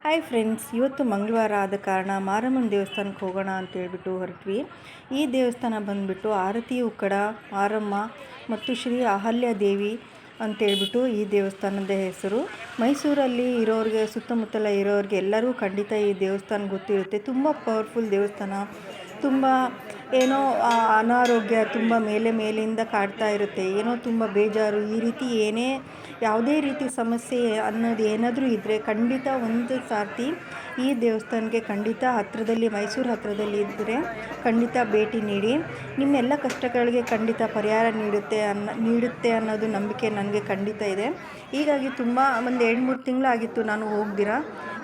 Hi friends, ಇವತ್ತು ಮಂಗಳವಾರ ಆದ ಕಾರಣ ಮಾರಮ್ಮನ ದೇವಸ್ಥಾನಕ್ಕೆ ಹೋಗೋಣ ಅಂತೇಳ್ಬಿಟ್ಟು ಹೊರಟ್ವಿ. ಈ ದೇವಸ್ಥಾನ ಬಂದುಬಿಟ್ಟು ಆರತಿ ಉಕ್ಕಡ ಮಾರಮ್ಮ ಮತ್ತು ಶ್ರೀ ಅಹಲ್ಯ ದೇವಿ ಅಂತೇಳ್ಬಿಟ್ಟು ಈ ದೇವಸ್ಥಾನದ ಹೆಸರು. ಮೈಸೂರಲ್ಲಿ ಇರೋರಿಗೆ, ಸುತ್ತಮುತ್ತಲ ಇರೋರಿಗೆ ಎಲ್ಲರೂ ಖಂಡಿತ ಈ ದೇವಸ್ಥಾನ ಗೊತ್ತಿರುತ್ತೆ. ತುಂಬ ಪವರ್ಫುಲ್ ದೇವಸ್ಥಾನ. ತುಂಬ ಏನೋ ಅನಾರೋಗ್ಯ ತುಂಬ ಮೇಲಿಂದ ಕಾಡ್ತಾ ಇರುತ್ತೆ, ಏನೋ ತುಂಬ ಬೇಜಾರು, ಈ ರೀತಿ ಯಾವುದೇ ರೀತಿ ಸಮಸ್ಯೆ ಅನ್ನೋದು ಏನಾದರೂ ಇದ್ದರೆ ಖಂಡಿತ ಒಂದು ಸಾರ್ತಿ ಈ ದೇವಸ್ಥಾನಕ್ಕೆ ಖಂಡಿತ ಹತ್ತಿರದಲ್ಲಿ, ಮೈಸೂರು ಹತ್ತಿರದಲ್ಲಿ ಇದ್ದರೆ ಖಂಡಿತ ಭೇಟಿ ನೀಡಿ. ನಿಮ್ಮೆಲ್ಲ ಕಷ್ಟಗಳಿಗೆ ಖಂಡಿತ ಪರಿಹಾರ ನೀಡುತ್ತೆ ಅನ್ನೋದು ನಂಬಿಕೆ ನನಗೆ ಖಂಡಿತ ಇದೆ. ಹೀಗಾಗಿ ತುಂಬ ಒಂದು 2-3 ತಿಂಗಳಾಗಿತ್ತು ನಾನು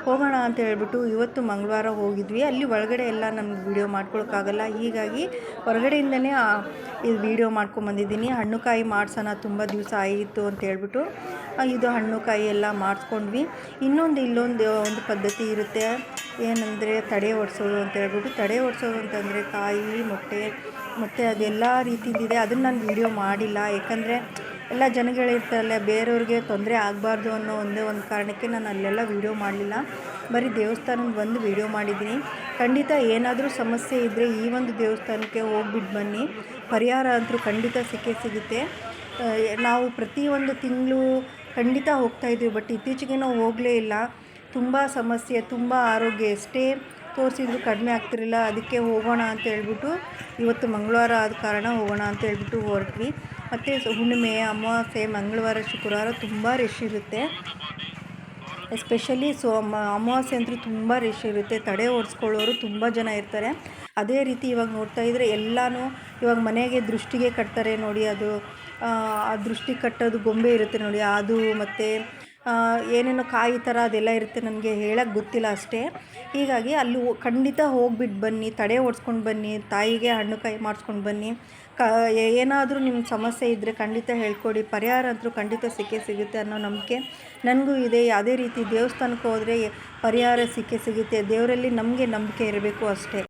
ಹೋಗೋಣ ಅಂತ ಹೇಳ್ಬಿಟ್ಟು ಇವತ್ತು ಮಂಗಳವಾರ ಹೋಗಿದ್ವಿ. ಅಲ್ಲಿ ಒಳಗಡೆ ಎಲ್ಲ ನಮ್ಗೆ ವೀಡಿಯೋ ಮಾಡ್ಕೊಳಕ್ಕಾಗಲ್ಲ, ಹೀಗಾಗಿ ಹೊರಗಡೆಯಿಂದನೇ ಇದು ವೀಡಿಯೋ ಮಾಡ್ಕೊಂಬಂದಿದ್ದೀನಿ. ಹಣ್ಣು ಕಾಯಿ ಮಾಡ್ಸೋಣ, ತುಂಬ ದಿವಸ ಆಯಿತು ಅಂತ ಹೇಳ್ಬಿಟ್ಟು ಇದು ಹಣ್ಣು ಕಾಯಿ ಎಲ್ಲ ಮಾಡಿಸ್ಕೊಂಡ್ವಿ. ಇಲ್ಲೊಂದು ಪದ್ಧತಿ ಇರುತ್ತೆ, ಏನಂದರೆ ತಡೆ ಒಡಿಸೋದು ಅಂತ ಹೇಳ್ಬಿಟ್ಟು. ತಡೆ ಒಡಿಸೋದು ಅಂತಂದರೆ ಕಾಯಿ ಮೊಟ್ಟೆ ಅದೆಲ್ಲ ರೀತಿಯಲ್ಲಿದೆ. ಅದನ್ನು ನಾನು ವೀಡಿಯೋ ಮಾಡಿಲ್ಲ, ಯಾಕಂದರೆ ಎಲ್ಲ ಜನಗಳಿರ್ತಾರಲ್ಲ, ಬೇರೆಯವ್ರಿಗೆ ತೊಂದರೆ ಆಗಬಾರ್ದು ಅನ್ನೋ ಒಂದೇ ಒಂದು ಕಾರಣಕ್ಕೆ ನಾನು ಅಲ್ಲೆಲ್ಲ ವೀಡಿಯೋ ಮಾಡಲಿಲ್ಲ. ಬರೀ ದೇವಸ್ಥಾನದ ಒಂದು ವೀಡಿಯೋ ಮಾಡಿದ್ದೀನಿ. ಖಂಡಿತ ಏನಾದರೂ ಸಮಸ್ಯೆ ಇದ್ದರೆ ಈ ಒಂದು ದೇವಸ್ಥಾನಕ್ಕೆ ಹೋಗ್ಬಿಟ್ಟು ಬನ್ನಿ, ಪರಿಹಾರ ಅಂತೂ ಖಂಡಿತ ಸಿಗುತ್ತೆ. ನಾವು ಪ್ರತಿಯೊಂದು ತಿಂಗಳು ಖಂಡಿತ ಹೋಗ್ತಾಯಿದ್ದೀವಿ, ಬಟ್ ಇತ್ತೀಚೆಗೆ ನಾವು ಹೋಗಲೇ ಇಲ್ಲ. ತುಂಬ ಸಮಸ್ಯೆ, ತುಂಬ ಆರೋಗ್ಯ, ಎಷ್ಟೇ ತೋರಿಸಿದ್ರು ಕಡಿಮೆ ಆಗ್ತಿರಲಿಲ್ಲ. ಅದಕ್ಕೆ ಹೋಗೋಣ ಅಂತ ಹೇಳ್ಬಿಟ್ಟು ಇವತ್ತು ಮಂಗಳವಾರ ಆದ ಕಾರಣ ಹೋಗೋಣ ಅಂತ ಹೇಳ್ಬಿಟ್ಟು ಹೊರಟ್ವಿ. ಮತ್ತು ಹುಣ್ಣಿಮೆ, ಅಮಾವಾಸ್ಯೆ, ಮಂಗಳವಾರ, ಶುಕ್ರವಾರ ತುಂಬ ರಶ್ ಇರುತ್ತೆ. ಎಸ್ಪೆಷಲಿ ಅಮಾವಾಸ್ಯೆ ಅಂತೂ ತುಂಬ ರಶ್ ಇರುತ್ತೆ. ತಡೆ ಓಡಿಸ್ಕೊಳ್ಳೋರು ತುಂಬ ಜನ ಇರ್ತಾರೆ. ಅದೇ ರೀತಿ ಇವಾಗ ನೋಡ್ತಾ ಇದ್ದರೆ ಎಲ್ಲನೂ ಇವಾಗ ಮನೆಗೆ ದೃಷ್ಟಿಗೆ ಕಟ್ತಾರೆ ನೋಡಿ, ಅದು ಆ ದೃಷ್ಟಿ ಕಟ್ಟೋದು ಗೊಂಬೆ ಇರುತ್ತೆ ನೋಡಿ, ಅದು ಮತ್ತು ಏನೇನೋ ಕಾಯಿ ಥರ ಅದೆಲ್ಲ ಇರುತ್ತೆ, ನನಗೆ ಹೇಳೋಕ್ಕೆ ಗೊತ್ತಿಲ್ಲ ಅಷ್ಟೇ. ಹೀಗಾಗಿ ಅಲ್ಲಿ ಖಂಡಿತ ಹೋಗ್ಬಿಟ್ಟು ಬನ್ನಿ, ತಡೆ ಓಡಿಸ್ಕೊಂಡು ಬನ್ನಿ, ತಾಯಿಗೆ ಹಣ್ಣು ಕಾಯಿ ಮಾಡಿಸ್ಕೊಂಡು ಬನ್ನಿ. ಏನಾದರೂ ನಿಮ್ಮ ಸಮಸ್ಯೆ ಇದ್ದರೆ ಖಂಡಿತ ಹೇಳ್ಕೊಡಿ, ಪರಿಹಾರ ಅಂತೂ ಖಂಡಿತ ಸಿಗುತ್ತೆ ಅನ್ನೋ ನಂಬಿಕೆ ನನಗೂ ಇದೆ. ಯಾವುದೇ ರೀತಿ ದೇವಸ್ಥಾನಕ್ಕೆ ಹೋದರೆ ಪರಿಹಾರ ಸಿಗುತ್ತೆ. ದೇವರಲ್ಲಿ ನಮಗೆ ನಂಬಿಕೆ ಇರಬೇಕು ಅಷ್ಟೇ.